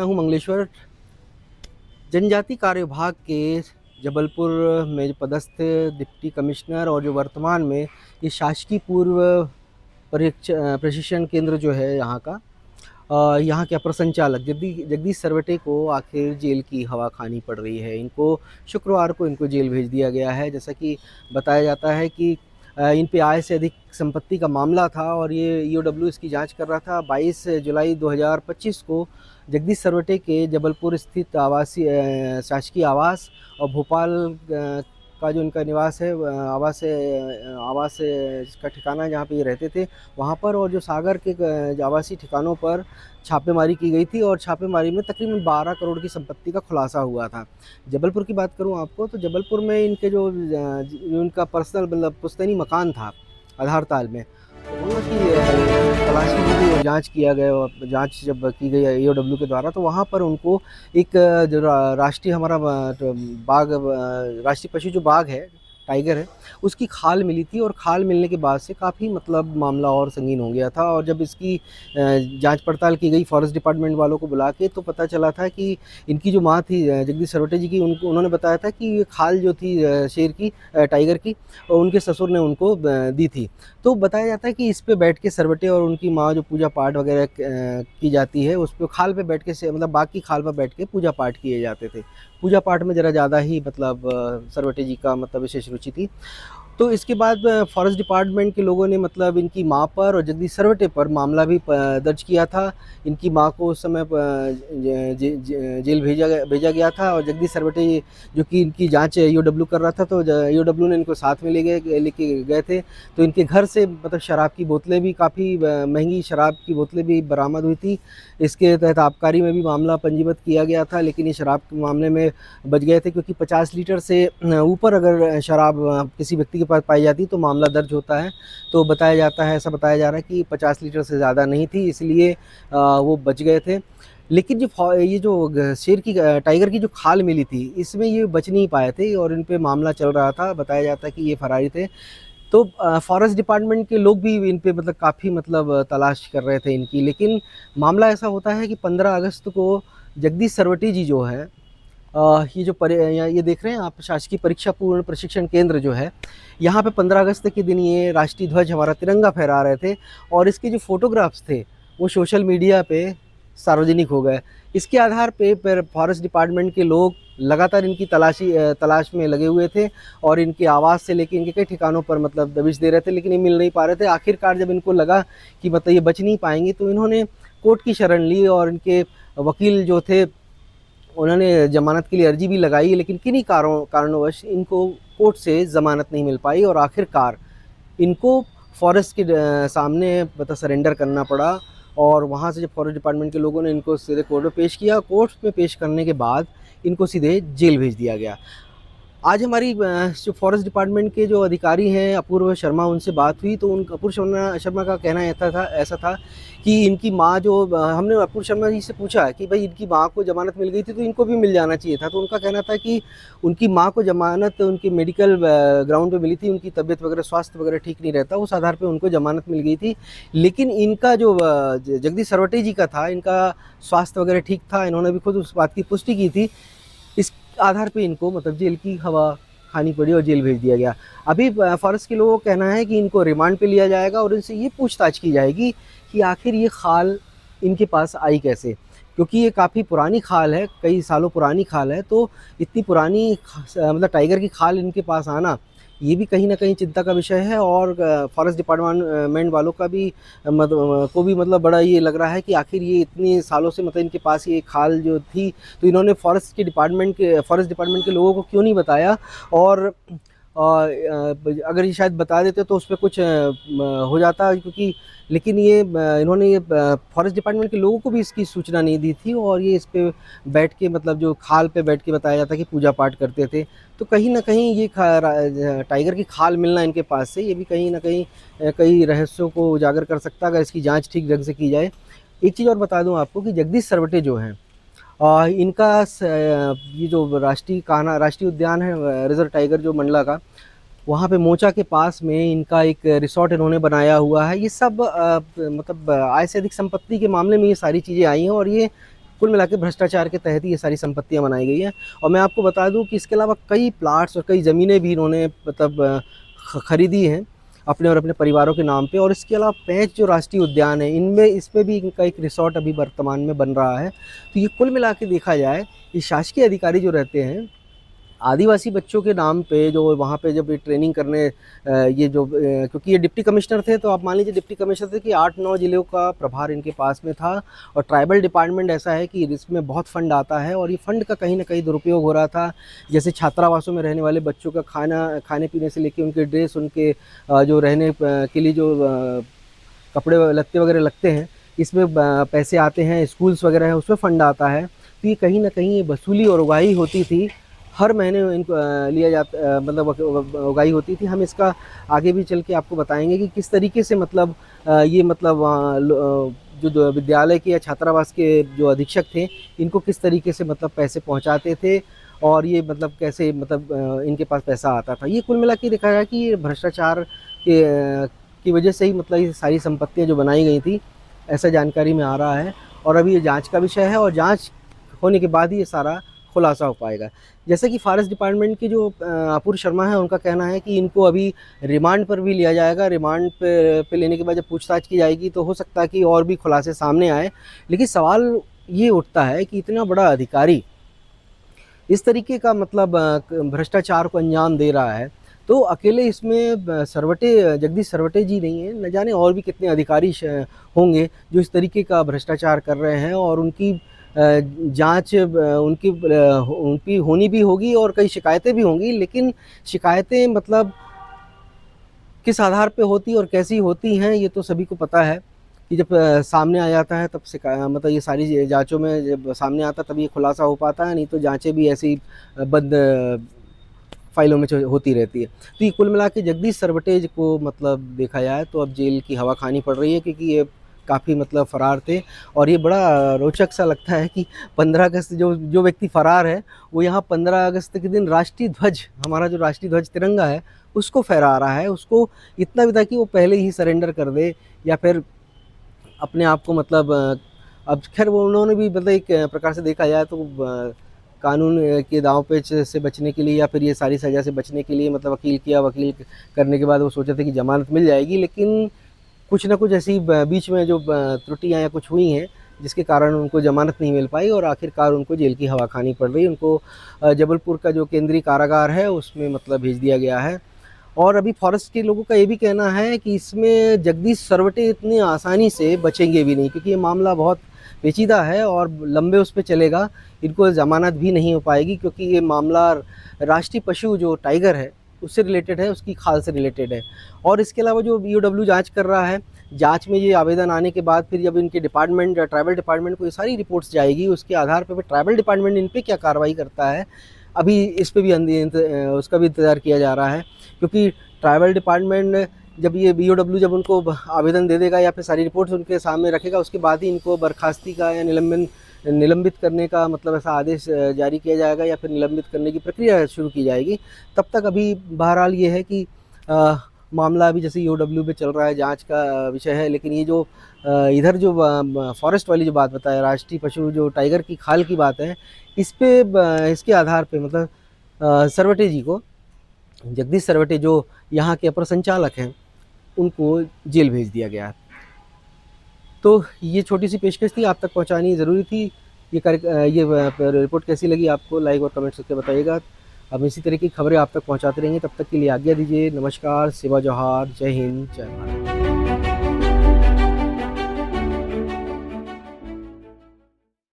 मैं हूं मंगलेश्वर। जनजाति कार्य विभाग के जबलपुर में जो पदस्थ डिप्टी कमिश्नर और जो वर्तमान में ये शासकीय पूर्व प्रशिक्षण केंद्र जो है यहाँ का, यहाँ के अपर संचालक जगदीश सरवटे को आखिर जेल की हवा खानी पड़ रही है। इनको शुक्रवार को जेल भेज दिया गया है। जैसा कि बताया जाता है कि इन पे आय से अधिक संपत्ति का मामला था और ये ईओडब्ल्यू इसकी जांच कर रहा था। 22 जुलाई 2025 को जगदीश सरवटे के जबलपुर स्थित आवासीय शासकीय आवास और भोपाल का जो इनका निवास है, आवास का ठिकाना जहाँ पे ये रहते थे वहाँ पर, और जो सागर के आवासीय ठिकानों पर छापेमारी की गई थी और छापेमारी में तकरीबन 12 करोड़ की संपत्ति का खुलासा हुआ था। जबलपुर की बात करूँ आपको तो जबलपुर में इनके जो इनका पर्सनल मतलब पुश्तैनी मकान था आधारताल में, तो वहाँ की तलाशी की गई और जाँच किया गया। और जाँच जब की गई ईओडब्ल्यू के द्वारा तो वहाँ पर उनको एक जो राष्ट्रीय हमारा बाघ राष्ट्रीय पशु जो बाघ है, टाइगर है, उसकी खाल मिली थी। और खाल मिलने के बाद से काफ़ी मतलब मामला और संगीन हो गया था। और जब इसकी जांच पड़ताल की गई फॉरेस्ट डिपार्टमेंट वालों को बुला के, तो पता चला था कि इनकी जो माँ थी जगदीश सरवटे जी की, उन्होंने बताया था कि ये खाल जो थी शेर की, टाइगर की, और उनके ससुर ने उनको दी थी। तो बताया जाता है कि इस पे बैठ के सरवटे और उनकी माँ जो पूजा पाठ वगैरह की जाती है, उस पर खाल पे बैठ के मतलब बाघ की खाल पर बैठ के पूजा पाठ किए जाते थे। पूजा पाठ में ज़रा ज़्यादा ही मतलब सरवटे जी का मतलब विशेष रुचि थी। तो इसके बाद फॉरेस्ट डिपार्टमेंट के लोगों ने मतलब इनकी मां पर और जगदीश सरवटे पर मामला भी दर्ज किया था। इनकी मां को उस समय जेल भेजा गया था और जगदीश सरवटे जो कि इनकी जांच ईओडब्ल्यू कर रहा था, तो ईओडब्ल्यू ने इनको साथ में लेके गए थे। तो इनके घर से मतलब शराब की बोतलें भी, काफ़ी महंगी शराब की बोतलें भी बरामद हुई थी। इसके तहत आबकारी में भी मामला पंजीबद्ध किया गया था, लेकिन ये शराब के मामले में बच गए थे, क्योंकि 50 लीटर से ऊपर अगर शराब किसी व्यक्ति के पास पाई जाती तो मामला दर्ज होता है। तो बताया जाता है, ऐसा बताया जा रहा है कि 50 लीटर से ज़्यादा नहीं थी, इसलिए वो बच गए थे। लेकिन ये जो शेर की टाइगर की जो खाल मिली थी, इसमें ये बच नहीं पाए थे और इन पे मामला चल रहा था। बताया जाता है कि ये फरारी थे। तो फॉरेस्ट डिपार्टमेंट के लोग भी इन पे मतलब काफ़ी मतलब तलाश कर रहे थे इनकी। लेकिन मामला ऐसा होता है कि 15 अगस्त को जगदीश सरवटे जी जो है, ये जो ये देख रहे हैं आप, शासकीय परीक्षा पूर्ण प्रशिक्षण केंद्र जो है, यहाँ पे 15 अगस्त के दिन ये राष्ट्रीय ध्वज हमारा तिरंगा फहरा रहे थे। और इसके जो फोटोग्राफ्स थे वो सोशल मीडिया पे सार्वजनिक हो गए। इसके आधार पे फॉरेस्ट डिपार्टमेंट के लोग लगातार इनकी तलाश में लगे हुए थे और इनके आवास से लेके इनके कई ठिकानों पर मतलब दबिश दे रहे थे, लेकिन ये मिल नहीं पा रहे थे। आखिरकार जब इनको लगा कि मतलब ये बच नहीं पाएंगे, तो इन्होंने कोर्ट की शरण ली और इनके वकील जो थे उन्होंने ज़मानत के लिए अर्जी भी लगाई, लेकिन किन्हीं कारणवश इनको कोर्ट से ज़मानत नहीं मिल पाई और आखिरकार इनको फॉरेस्ट के सामने मतलब सरेंडर करना पड़ा। और वहाँ से जब फॉरेस्ट डिपार्टमेंट के लोगों ने इनको सीधे कोर्ट में पेश किया, कोर्ट में पेश करने के बाद इनको सीधे जेल भेज दिया गया। आज हमारी जो फॉरेस्ट डिपार्टमेंट के जो अधिकारी हैं अपूर्व शर्मा, उनसे बात हुई तो अपूर्व शर्मा का कहना ऐसा था कि इनकी माँ जो हमने अपूर्व शर्मा जी से पूछा कि भाई इनकी माँ को ज़मानत मिल गई थी तो इनको भी मिल जाना चाहिए था। तो उनका कहना था कि उनकी माँ को ज़मानत उनकी मेडिकल ग्राउंड पे मिली थी, उनकी तबीयत वगैरह, स्वास्थ्य वगैरह ठीक नहीं रहता, उस आधार पर उनको ज़मानत मिल गई थी। लेकिन इनका जो जगदीश सरवटे जी का था, इनका स्वास्थ्य वगैरह ठीक था, इन्होंने भी खुद उस बात की पुष्टि की थी। इस आधार पे इनको मतलब जेल की हवा खानी पड़ी और जेल भेज दिया गया। अभी फॉरेस्ट के लोगों का कहना है कि इनको रिमांड पे लिया जाएगा और इनसे ये पूछताछ की जाएगी कि आखिर ये खाल इनके पास आई कैसे, क्योंकि ये काफ़ी पुरानी खाल है, कई सालों पुरानी खाल है। तो इतनी पुरानी मतलब टाइगर की खाल इनके पास आना, ये भी कहीं ना कहीं चिंता का विषय है। और फॉरेस्ट डिपार्टमेंट वालों का भी मतलब बड़ा ये लग रहा है कि आखिर ये इतने सालों से मतलब इनके पास ये खाल जो थी, तो इन्होंने फॉरेस्ट डिपार्टमेंट के लोगों को क्यों नहीं बताया। और अगर ये शायद बता देते तो उस पर कुछ हो जाता, क्योंकि लेकिन ये इन्होंने ये फॉरेस्ट डिपार्टमेंट के लोगों को भी इसकी सूचना नहीं दी थी और ये इस पे बैठ के मतलब जो खाल पे बैठ के बताया जाता कि पूजा पाठ करते थे। तो कहीं ना कहीं ये टाइगर की खाल मिलना इनके पास से, ये भी कहीं ना कहीं कई रहस्यों को उजागर कर सकता है अगर इसकी जांच ठीक ढंग से की जाए। एक चीज़ और बता दूं आपको कि जगदीश सरवटे जो हैं, इनका ये जो राष्ट्रीय उद्यान है, रिजर्व टाइगर जो मंडला का, वहाँ पे मोचा के पास में इनका एक रिसॉर्ट इन्होंने बनाया हुआ है। ये सब मतलब आय से अधिक संपत्ति के मामले में ये सारी चीज़ें आई हैं और ये कुल मिला के भ्रष्टाचार के तहत ही ये सारी संपत्तियाँ बनाई गई हैं। और मैं आपको बता दूं कि इसके अलावा कई प्लाट्स और कई ज़मीनें भी इन्होंने मतलब खरीदी हैं अपने और अपने परिवारों के नाम पे। और इसके अलावा पेंच जो राष्ट्रीय उद्यान है, इनमें इसमें भी इनका एक रिसॉर्ट अभी वर्तमान में बन रहा है। तो ये कुल मिला के देखा जाए, ये शासकीय अधिकारी जो रहते हैं आदिवासी बच्चों के नाम पे, जो वहाँ पे जब ये ट्रेनिंग करने ये जो क्योंकि ये डिप्टी कमिश्नर थे, तो आप मान लीजिए डिप्टी कमिश्नर थे कि 8-9 ज़िलों का प्रभार इनके पास में था। और ट्राइबल डिपार्टमेंट ऐसा है कि इसमें बहुत फ़ंड आता है और ये फ़ंड का कहीं ना कहीं दुरुपयोग हो रहा था। जैसे छात्रावासों में रहने वाले बच्चों का खाने पीने से लेकर उनके ड्रेस, उनके जो रहने के लिए जो कपड़े लत्ते वगैरह लगते हैं, इसमें पैसे आते हैं। स्कूल्स वगैरह है, उसमें फ़ंड आता है। तो ये कहीं ना कहीं ये वसूली और उगाही होती थी, हर महीने इनको लिया जाता मतलब उगाही होती थी। हम इसका आगे भी चल के आपको बताएंगे कि किस तरीके से मतलब ये मतलब जो विद्यालय के या छात्रावास के जो अधीक्षक थे, इनको किस तरीके से मतलब पैसे पहुंचाते थे और ये मतलब कैसे मतलब इनके पास पैसा आता था। ये कुल मिला के देखा जाए कि ये भ्रष्टाचार की वजह से ही मतलब ये सारी संपत्तियाँ जो बनाई गई थी, ऐसा जानकारी में आ रहा है। और अभी ये जांच का विषय है और जांच होने के बाद ही ये सारा खुलासा हो पाएगा। जैसे कि फॉरेस्ट डिपार्टमेंट के जो अपूर्व शर्मा है, उनका कहना है कि इनको अभी रिमांड पर भी लिया जाएगा। रिमांड पे लेने के बाद जब पूछताछ की जाएगी तो हो सकता है कि और भी खुलासे सामने आए। लेकिन सवाल ये उठता है कि इतना बड़ा अधिकारी इस तरीके का मतलब भ्रष्टाचार को अंजाम दे रहा है, तो अकेले इसमें जगदीश सरवटे जी नहीं हैं, न जाने और भी कितने अधिकारी होंगे जो इस तरीके का भ्रष्टाचार कर रहे हैं। और उनकी जांच उनकी होनी भी होगी और कई शिकायतें भी होंगी। लेकिन शिकायतें मतलब किस आधार पे होती और कैसी होती हैं, ये तो सभी को पता है कि जब सामने आ जाता है तब मतलब ये सारी जांचों में जब सामने आता तब ये खुलासा हो पाता है। नहीं तो जांचें भी ऐसी बंद फाइलों में होती रहती है। तो ये कुल मिला के जगदीश सरवटे को मतलब देखा जाए तो अब जेल की हवा खानी पड़ रही है, क्योंकि ये काफ़ी मतलब फ़रार थे। और ये बड़ा रोचक सा लगता है कि 15 अगस्त जो व्यक्ति फ़रार है, वो यहाँ 15 अगस्त के दिन राष्ट्रीय ध्वज, हमारा जो राष्ट्रीय ध्वज तिरंगा है, उसको फहरा रहा है। उसको इतना भी था कि वो पहले ही सरेंडर कर दे या फिर अपने आप को मतलब अब खैर वो उन्होंने भी मतलब एक प्रकार से देखा जाए तो कानून के दांव पेच से बचने के लिए या फिर ये सारी सज़ा से बचने के लिए मतलब वकील करने के बाद वो सोचे थे कि ज़मानत मिल जाएगी। लेकिन कुछ ना कुछ ऐसी बीच में जो त्रुटियां या कुछ हुई हैं जिसके कारण उनको ज़मानत नहीं मिल पाई और आखिरकार उनको जेल की हवा खानी पड़ रही। उनको जबलपुर का जो केंद्रीय कारागार है उसमें मतलब भेज दिया गया है। और अभी फॉरेस्ट के लोगों का ये भी कहना है कि इसमें जगदीश सरवटे इतनी आसानी से बचेंगे भी नहीं, क्योंकि ये मामला बहुत पेचीदा है और लंबे उस पर चलेगा। इनको ज़मानत भी नहीं हो पाएगी, क्योंकि ये मामला राष्ट्रीय पशु जो टाइगर है उससे रिलेटेड है, उसकी खाल से रिलेटेड है। और इसके अलावा जो BOW जांच कर रहा है, जांच में ये आवेदन आने के बाद फिर जब इनके डिपार्टमेंट ट्राइबल डिपार्टमेंट को ये सारी रिपोर्ट्स जाएगी, उसके आधार पर ट्राइबल डिपार्टमेंट इन पर क्या कार्रवाई करता है, अभी इस पर भी उसका भी इंतज़ार किया जा रहा है। क्योंकि ट्राइबल डिपार्टमेंट जब ये BOW जब उनको आवेदन दे देगा या फिर सारी रिपोर्ट्स उनके सामने रखेगा, उसके बाद ही इनको बर्खास्ती का या निलंबित करने का मतलब ऐसा आदेश जारी किया जाएगा या फिर निलंबित करने की प्रक्रिया शुरू की जाएगी। तब तक अभी बहरहाल ये है कि मामला अभी जैसे EOW पे चल रहा है, जांच का विषय है। लेकिन ये जो इधर जो फॉरेस्ट वाली जो बात बताया, राष्ट्रीय पशु जो टाइगर की खाल की बात है, इस पे इसके आधार पे मतलब सरवटे जी को, जगदीश सरवटे जो यहाँ के अपर संचालक हैं, उनको जेल भेज दिया गया है। तो ये छोटी सी पेशकश थी, आप तक पहुँचानी ज़रूरी थी। ये रिपोर्ट कैसी लगी आपको, लाइक और कमेंट करके बताइएगा। अब इसी तरह की खबरें आप तक पहुँचाते रहेंगे। तब तक के लिए आज्ञा दीजिए। नमस्कार, सेवा जोहार, जय हिंद, जय भारत।